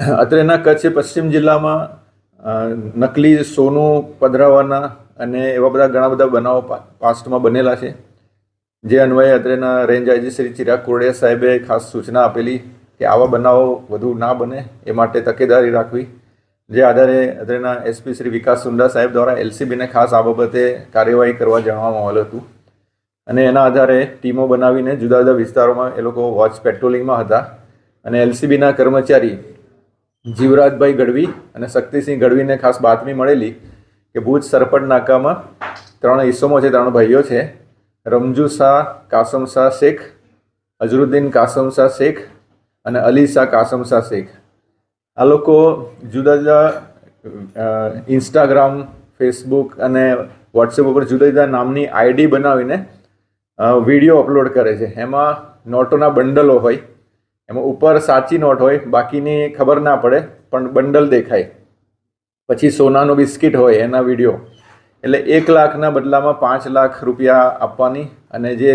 અત્રેના કચ્છ પશ્ચિમ જિલ્લામાં નકલી સોનું પધરાવવાના અને એવા ઘણા બધા બનાવો પાસ્ટમાં બનેલા છે, જે અન્વયે અત્રેના રેન્જ આઈજી શ્રી ચિરાગ કોરડિયા સાહેબે ખાસ સૂચના આપેલી કે આવા બનાવો વધુ ના બને એ માટે તકેદારી રાખવી, જે આધારે અત્રેના એસપી શ્રી વિકાસ સુંડા સાહેબ દ્વારા એલસીબીને ખાસ આ બાબતે કાર્યવાહી કરવા જણાવવામાં આવેલું હતું. અને એના આધારે ટીમો બનાવીને જુદા જુદા વિસ્તારોમાં એ લોકો વોચ પેટ્રોલિંગમાં હતા. અને એલસીબીના કર્મચારી જીવરાજભાઈ ગઢવી અને શક્તિસિંહ ગઢવીને ખાસ બાતમી મળેલી કે ભુજ સરપટ નાકામાં 3 ઈસમો છે, 3 ભાઈઓ છે, રમજુ શાહ કાસમ શાહ શેખ, અઝરુદ્દીન કાસમ શાહ શેખ અને અલી શાહ કાસમ શાહ શેખ. આ લોકો જુદા જુદા ઇન્સ્ટાગ્રામ, ફેસબુક અને વોટ્સએપ ઉપર જુદા જુદા નામની આઈડી બનાવીને વિડીયો અપલોડ કરે છે. એમાં નોટોના બંડલો હોય, એમાં ઉપર સાચી નોટ હોય, બાકીની ખબર ના પડે પણ બંડલ દેખાય. પછી સોનાનું બિસ્કિટ હોય એના વિડીયો. એટલે 1 લાખના બદલામાં 5 લાખ રૂપિયા આપવાની અને જે